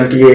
MPA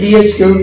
DHQ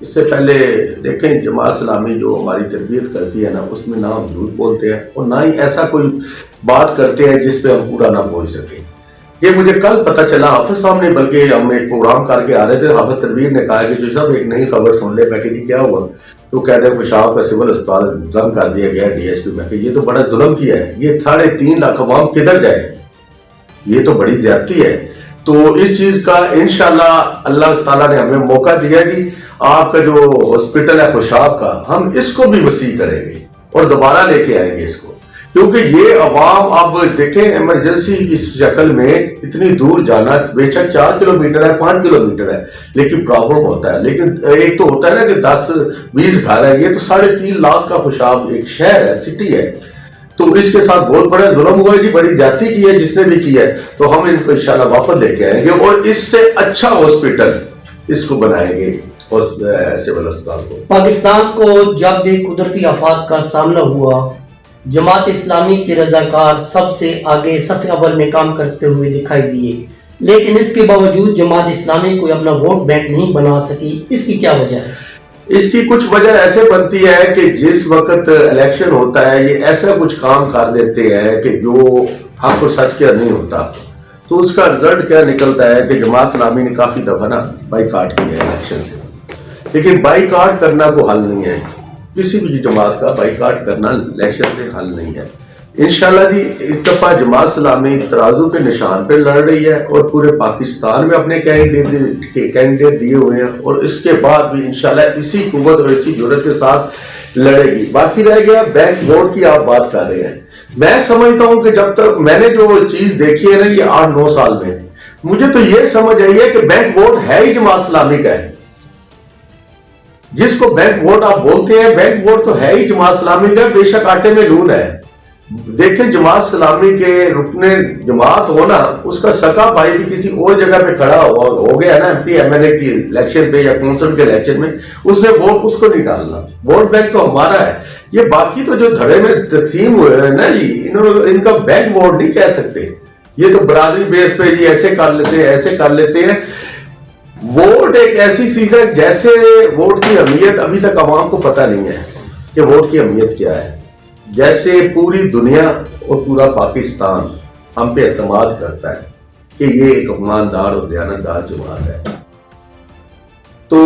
اس سے پہلے دیکھیں جماعت اسلامی جو ہماری تربیت کرتی ہے نا، اس میں نہ ہم جھوٹ بولتے ہیں اور نہ ہی ایسا کوئی بات کرتے ہیں جس پہ ہم پورا نہ پہنچ سکیں. یہ مجھے کل پتہ چلا حافظ صاحب نے، بلکہ ہم ایک پروگرام کر کے آ رہے تھے، حافظ تنویر نے کہا کہ جو صاحب ایک نئی خبر سن لے. میں کہ جی کیا ہوا؟ تو کہتے ہیں خوشاب کا سول اسپتال ضم کر دیا گیا DH2. میں کہ یہ تو بڑا ظلم کیا ہے، یہ 3.5 لاکھ عوام کدھر جائے؟ یہ تو بڑی زیادتی ہے. تو اس چیز کا انشاءاللہ اللہ تعالیٰ نے ہمیں موقع دیا جی. آپ کا جو ہاسپٹل ہے خوشاب کا، ہم اس کو بھی وسیع کریں گے اور دوبارہ لے کے آئیں گے اس کو، کیونکہ یہ عوام اب دیکھیں ایمرجنسی کی شکل میں اتنی دور جانا، بے شک 4 کلومیٹر ہے 5 کلومیٹر ہے، لیکن پرابلم ہوتا ہے. لیکن ایک تو ہوتا ہے نا کہ 10-20 گھر ہے، یہ تو 3.5 لاکھ کا خوشاب ایک شہر ہے، سٹی ہے. تو اس کے ساتھ بہت بڑا ظلم ہوا ہے جی، بڑی زیادتی کی ہے جس نے بھی کی ہے. تو ہم ان کو انشاءاللہ واپس لے کے آئیں گے اور اس سے اچھا ہاسپٹل اس کو بنائیں گے سول اسپتال کو. پاکستان کو جب بھی قدرتی آفات کا سامنا ہوا، جماعت اسلامی کے رضاکار سب سے آگے صف اول میں کام کرتے ہوئے دکھائی دیے، لیکن اس کے باوجود جماعت اسلامی کوئی اپنا ووٹ بینک نہیں بنا سکی. اس کی کیا وجہ ہے؟ اس کی کچھ وجہ ایسے بنتی ہے کہ جس وقت الیکشن ہوتا ہے یہ ایسا کچھ کام کر دیتے ہیں کہ جو حق اور سچ کا نہیں ہوتا. تو اس کا رزلٹ کیا نکلتا ہے کہ جماعت اسلامی نے کافی دفعہ نا بائیکاٹ کیا ہے الیکشن سے. لیکن بائیکاٹ کرنا کو حل نہیں ہے، کسی بھی جماعت کا بائیکاٹ کرنا الیکشن سے حل نہیں ہے. انشاءاللہ جی اس دفعہ جماعت اسلامی ترازو کے نشان پہ لڑ رہی ہے اور پورے پاکستان میں اپنے کینڈیڈیٹ دیے ہوئے ہیں، اور اس کے بعد بھی انشاءاللہ اسی قوت اور اسی جرأت کے ساتھ لڑے گی. باقی رہ گیا بینک ووٹ کی، آپ بات کر رہے ہیں. میں سمجھتا ہوں کہ جب تک میں نے جو چیز دیکھی ہے نا یہ 8-9 سال میں، مجھے تو یہ سمجھ آئی ہے کہ بینک ووٹ ہے ہی جماعت اسلامی کا ہے. جس کو بینک ووٹ آپ بولتے ہیں، بینک ووٹ تو ہے ہی جماعت اسلامی کا. بے شک آٹے میں لون ہے. دیکھیں جماعت اسلامی کے رکن جماعت ہونا، اس کا سکا بھائی بھی کسی اور جگہ پہ کھڑا ہو گیا نا MP-MLA کی الیکشن پہ یا کونسل کے الیکشن میں، اس نے ووٹ اس کو نہیں ڈالنا. ووٹ بینک تو ہمارا ہے. یہ باقی تو جو دھڑے میں تقسیم ہوئے ہیں نا جی، ان کا بینک ووٹ نہیں کہہ سکتے. یہ تو برادری بیس پہ جی ایسے کر لیتے ہیں ایسے کر لیتے ہیں. ووٹ ایک ایسی چیز ہے، جیسے ووٹ کی اہمیت ابھی تک عوام کو پتہ نہیں ہے کہ ووٹ کی اہمیت کیا ہے. جیسے پوری دنیا اور پورا پاکستان ہم پہ اعتماد کرتا ہے کہ یہ ایک ایماندار اور دیانتدار جماعت ہے، تو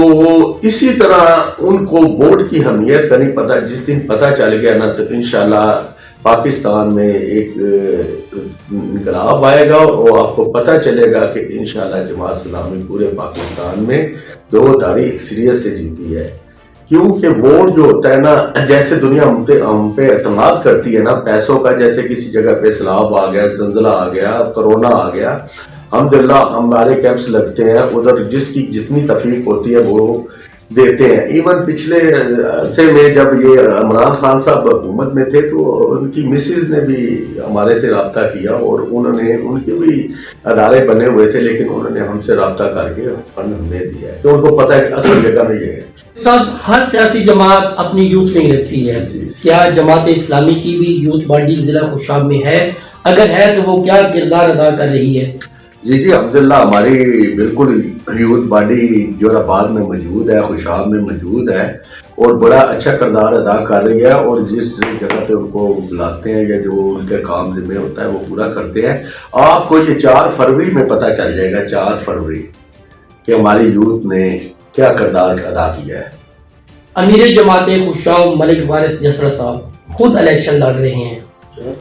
اسی طرح ان کو ووٹ کی اہمیت کا نہیں پتہ. جس دن پتہ چل گیا نا تو انشاءاللہ پاکستان میں ایک انقلاب آئے گا اور آپ کو پتہ چلے گا کہ انشاءاللہ جماعت اسلامی پورے پاکستان میں 2 دھاری اکثریت سے جیتی ہے. کیونکہ ووٹ جو ہوتا ہے نا، جیسے دنیا ہم پہ اعتماد کرتی ہے نا پیسوں کا، جیسے کسی جگہ پہ سیلاب آ گیا، زلزلہ آ گیا، کرونا آ گیا، الحمدللہ ہمارے کیمپس لگتے ہیں، ادھر جس کی جتنی تفریق ہوتی ہے وہ دیتے ہیں. ایون پچھلے عرصے میں جب یہ عمران خان صاحب حکومت میں تھے تو ان کی مسز نے بھی ہمارے سے رابطہ کیا اور ان کے بھی ادارے بنے ہوئے تھے، لیکن انہوں نے ہم سے رابطہ کر کے فنڈ ہمیں دیا ہے. تو ان کو پتہ ہے کہ اصل جگہ میں یہ ہے. صاحب ہر سیاسی جماعت اپنی یوتھ نہیں رکھتی ہے، کیا جماعت اسلامی کی بھی یوتھ باڈی ضلع خوشاب میں ہے؟ اگر ہے تو وہ کیا کردار ادا کر رہی ہے؟ جی الحمدللہ ہماری بالکل یوتھ باڈی جوراباد میں موجود ہے، خوشاب میں موجود ہے اور بڑا اچھا کردار ادا کر رہی ہے. اور جس جگہ پہ ان کو بلاتے ہیں یا جو ان کے کام ذمہ ہوتا ہے وہ پورا کرتے ہیں. آپ کو یہ 4 فروری میں پتہ چل جائے گا، 4 فروری کہ ہماری یوتھ نے کیا کردار ادا کیا ہے. امیر جماعت خوشاب ملک وارث جسرا صاحب خود الیکشن لڑ رہے ہیں.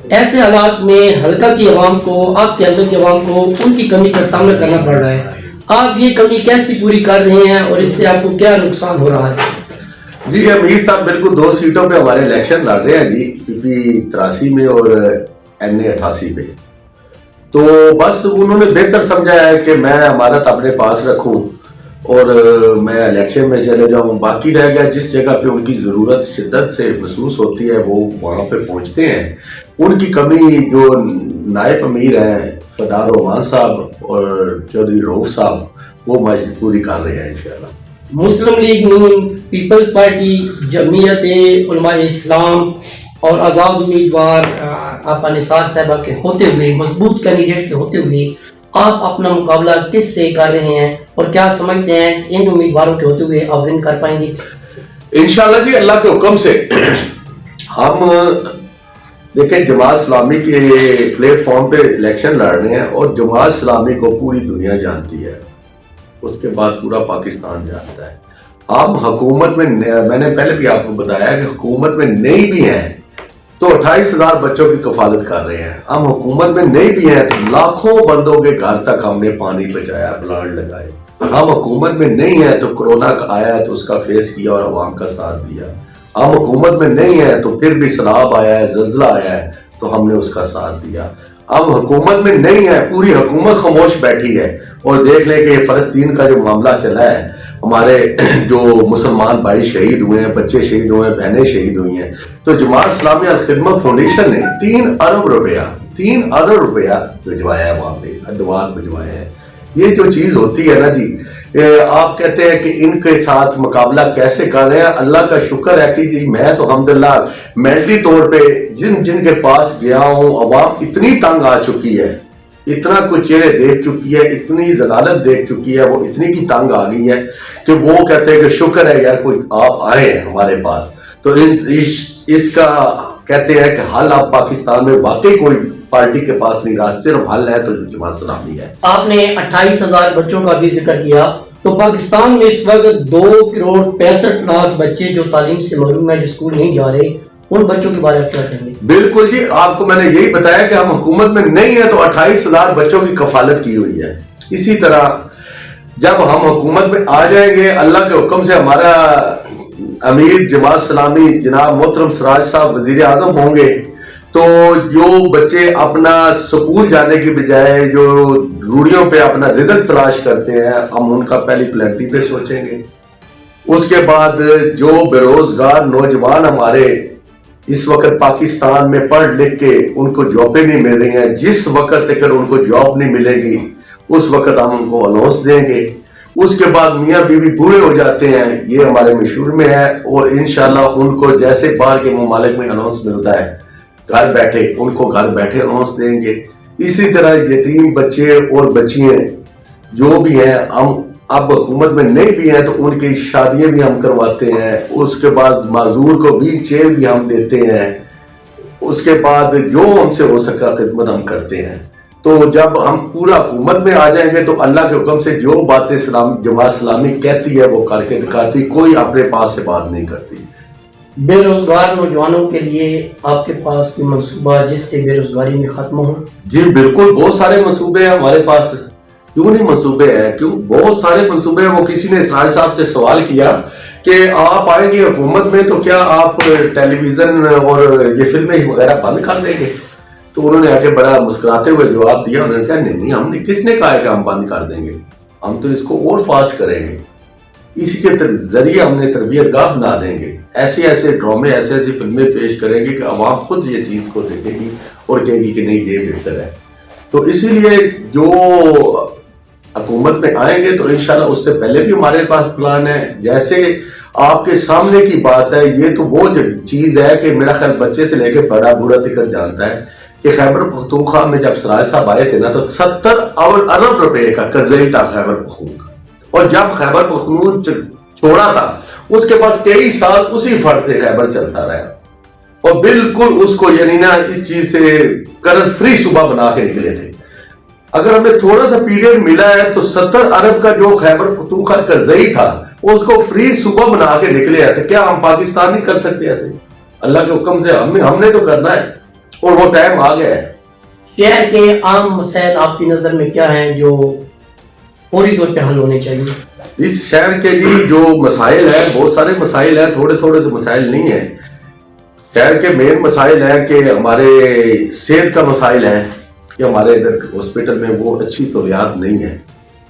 ایسے حالات میں حلقہ کی عوام کو، آپ کے اندر کی عوام کو ان کی کمی کا سامنا کرنا پڑ رہا ہے. آپ یہ کمی کیسی پوری کر رہے ہیں اور اس سے آپ کو کیا نقصان ہو رہا ہے؟ جی امیر صاحب بالکل 2 سیٹوں پہ ہمارے الیکشن لڑ رہے ہیں جی، PP-83 میں اور NA-88 پہ. تو بس انہوں نے بہتر سمجھا ہے کہ میں امانت اپنے پاس رکھوں اور میں الیکشن میں چلے جاؤں. باقی رہ گیا جس جگہ پہ ان کی ضرورت شدت سے محسوس ہوتی ہے وہ وہاں پہ پہنچتے ہیں. ان کی کمی جو نائب امیر ہیں فدار رحمان صاحب اور چودھری رؤف صاحب وہ پوری کر رہے ہیں انشاءاللہ. مسلم لیگ نون، پیپلز پارٹی، جمعیت علماء اسلام اور آزاد امیدوار آپا نثار صاحبہ کے ہوتے ہوئے، مضبوط کینڈیڈیٹ کے ہوتے ہوئے آپ اپنا مقابلہ کس سے کر رہے ہیں اور کیا سمجھتے ہیں کہ ان امیدواروں کے ہوتے ہوئے آپ ون کر پائیں گے؟ انشاءاللہ جی اللہ کے حکم سے ہم دیکھیں جماعت اسلامی کے پلیٹ فارم پہ الیکشن لڑ رہے ہیں اور جماعت اسلامی کو پوری دنیا جانتی ہے، اس کے بعد پورا پاکستان جانتا ہے۔ ہم حکومت میں نے پہلے بھی آپ کو بتایا کہ حکومت میں نہیں بھی ہیں تو 28,000 بچوں کی کفالت کر رہے ہیں۔ ہم حکومت میں نہیں بھی ہیں تو لاکھوں بندوں کے گھر تک ہم نے پانی پہنچایا، پلانٹ لگائے۔ ہم حکومت میں نہیں ہیں تو کورونا آیا ہے تو اس کا فیس کیا اور عوام کا ساتھ دیا۔ ہم حکومت میں نہیں ہیں تو پھر بھی سیلاب آیا ہے، زلزلہ آیا ہے تو ہم نے اس کا ساتھ دیا۔ ہم حکومت میں نہیں ہیں، پوری حکومت خاموش بیٹھی ہے اور دیکھ لیں کہ فلسطین کا جو معاملہ چلا ہے، ہمارے جو مسلمان بھائی شہید ہوئے ہیں، بچے شہید ہوئے ہیں، بہنیں شہید ہوئی ہیں، تو جماعت اسلامی الخدمت فاؤنڈیشن نے 3 ارب روپیہ بھجوایا ہے، وہاں پہ ادوار بھجوائے ہیں۔ یہ جو چیز ہوتی ہے نا جی، آپ کہتے ہیں کہ ان کے ساتھ مقابلہ کیسے کر رہے ہیں، اللہ کا شکر ہے کہ جی میں تو الحمدللہ مینٹلی طور پہ جن کے پاس گیا ہوں، عوام اتنی تنگ آ چکی ہے، اتنا کچھ چہرے دیکھ چکی ہے، اتنی ضلالت دیکھ چکی ہے، وہ اتنی کی تنگ آ گئی ہے کہ وہ کہتے ہیں کہ شکر ہے یار کوئی آپ آئے ہیں ہمارے پاس۔ تو اس کا کہتے ہیں کہ حل اب پاکستان میں واقعی کوئی پارٹی کے پاس نہیں رہا، صرف حل ہے تو جماعت اسلامی ہے۔ آپ نے 28,000 بچوں کا بھی ذکر کیا، تو پاکستان میں اس وقت 2,65,00,000 بچے جو تعلیم سے محروم ہیں، جو اسکول نہیں جا رہے، ان بچوں کے بارے میں کیا کہیں گے؟ بالکل جی، آپ کو میں نے یہی بتایا کہ ہم حکومت میں نہیں ہیں تو 28,000 بچوں کی کفالت کی ہوئی ہے۔ اسی طرح جب ہم حکومت میں آ جائیں گے، اللہ کے حکم سے ہمارا امیر جماعت اسلامی جناب محترم سراج صاحب وزیر اعظم ہوں گے، تو جو بچے اپنا سکول جانے کی بجائے جو روڑیوں پہ اپنا رزق تلاش کرتے ہیں، ہم ان کا پہلی پلانٹی پہ سوچیں گے۔ اس کے بعد جو بے روزگار نوجوان ہمارے اس وقت پاکستان میں پڑھ لکھ کے ان کو جابیں نہیں مل رہی ہیں، جس وقت تک ان کو جاب نہیں ملے گی اس وقت ہم ان کو اناؤنس دیں گے۔ اس کے بعد میاں بیوی بوڑھے ہو جاتے ہیں، یہ ہمارے مشہور میں ہے، اور انشاءاللہ ان کو جیسے باہر کے ممالک میں اناؤنس ملتا ہے گھر بیٹھے، ان کو گھر بیٹھے اناؤنس دیں گے۔ اسی طرح یتیم بچے اور بچیاں جو بھی ہیں، ہم اب حکومت میں نہیں بھی ہیں تو ان کی شادیاں بھی ہم کرواتے ہیں۔ اس کے بعد معذور کو ویل چیئر بھی ہم دیتے ہیں۔ اس کے بعد جو ہم سے ہو سکا خدمت ہم کرتے ہیں۔ تو جب ہم پورا حکومت میں آ جائیں گے تو اللہ کے حکم سے جو باتیں جماعت اسلامی کہتی ہے وہ کر کے دکھاتی، کوئی اپنے پاس سے بات نہیں کرتی۔ بے روزگار نوجوانوں کے لیے آپ کے پاس کوئی منصوبہ جس سے بے روزگاری میں ختم ہو؟ جی بالکل، بہت سارے منصوبے ہیں ہمارے پاس۔ کیوں نہیں منصوبے ہیں؟ کیوں بہت سارے منصوبے ہیں۔ وہ کسی نے اسرائیل صاحب سے سوال کیا کہ آپ آئیں گے حکومت میں تو کیا آپ ٹیلی ویژن اور یہ فلمیں وغیرہ بند کر دیں گے؟ تو انہوں نے آگے بڑا مسکراتے ہوئے جواب دیا، انہوں نے کہا نہیں ہم نے کس نے کہا ہے کہ ہم بند کر دیں گے، ہم تو اس کو اور فاسٹ کریں گے، اسی کے ذریعے ہم نے تربیت گاہ بنا دیں گے، ایسے ڈرامے ایسی فلمیں پیش کریں گے کہ عوام خود یہ چیز کو دیکھے گی اور کہے گی کہ نہیں یہ بہتر ہے۔ تو اسی لیے جو حکومت میں آئیں گے تو انشاءاللہ اس سے پہلے بھی ہمارے پاس پلان ہے۔ جیسے آپ کے سامنے کی بات ہے، یہ تو وہ چیز ہے کہ میرا خیال بچے سے لے کے بڑا بوڑھا تک جانتا ہے کہ خیبر پختونخوا میں جب سراج صاحب آئے تھے نا تو 70 ارب روپے کا قرضہ تھا خیبر پختونخوا، اور جب خیبر پختونخوا چھوڑا تھا اس کے بعد کئی سال اسی فرد سے خیبر چلتا رہا، اور بالکل اس کو یعنی نا اس چیز سے قرض فری صوبہ بنا کے نکلے تھے۔ اگر ہمیں تھوڑا سا پیریڈ ملا ہے تو 70 ارب کا جو خیبر پختونخوا قرضہ تھا اس کو فری صوبہ بنا کے نکلے ہیں، تو کیا ہم پاکستان نہیں کر سکتے ایسے؟ اللہ کے حکم سے ہم نے تو کرنا ہے اور وہ ٹائم آ گیا ہے۔ شہر کے عام مسائل آپ کی نظر میں کیا ہیں جو فوری طور پہ حل ہونے چاہیے؟ اس شہر کے لیے جو مسائل ہیں، بہت سارے مسائل ہیں، تھوڑے تو مسائل نہیں ہیں۔ شہر کے مین مسائل ہیں کہ ہمارے صحت کا مسائل ہے کہ ہمارے ادھر ہاسپٹل میں وہ اچھی سہولیات نہیں ہے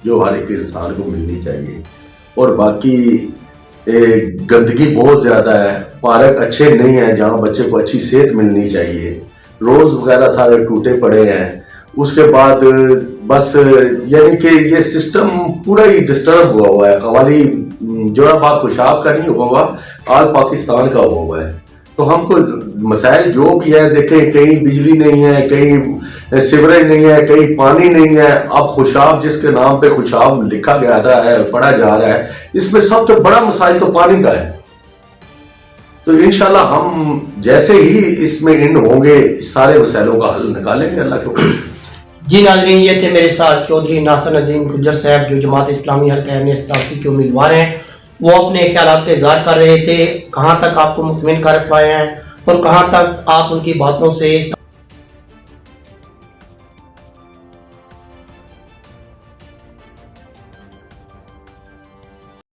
جو ہر ایک انسان کو ملنی چاہیے، اور باقی گندگی بہت زیادہ ہے، پارک اچھے نہیں ہیں جہاں بچے کو اچھی صحت ملنی چاہیے، روز وغیرہ سارے ٹوٹے پڑے ہیں۔ اس کے بعد بس یعنی کہ یہ سسٹم پورا ہی ڈسٹرب ہوا ہے، قوالی جوراباد خوشاب کا نہیں ہوا، آل پاکستان کا ہوا ہے۔ تو ہم کو مسائل جو بھی ہے دیکھیں، کہیں بجلی نہیں ہے، کہیں سیوریج نہیں ہے، کہیں پانی نہیں ہے. اب خوشاب جس کے نام پہ خوشاب لکھا گیا ہے، پڑھا جا رہا ہے، اس میں سب سے بڑا مسائل تو پانی کا ہے. تو انشاءاللہ ہم جیسے ہی اس میں ان ہوں گے سارے مسائلوں کا حل نکالیں گے اللہ کے حکم سے. جی ناظرین، یہ تھے میرے ساتھ چودھری ناصر نظیم گجر صاحب، جو جماعت اسلامی حلقہ N87 کے امیدوار ہیں. وہ اپنے خیالات کا اظہار کر رہے تھے، کہاں تک آپ کو مطمئن کر پائے ہیں اور کہاں تک آپ ان کی باتوں سے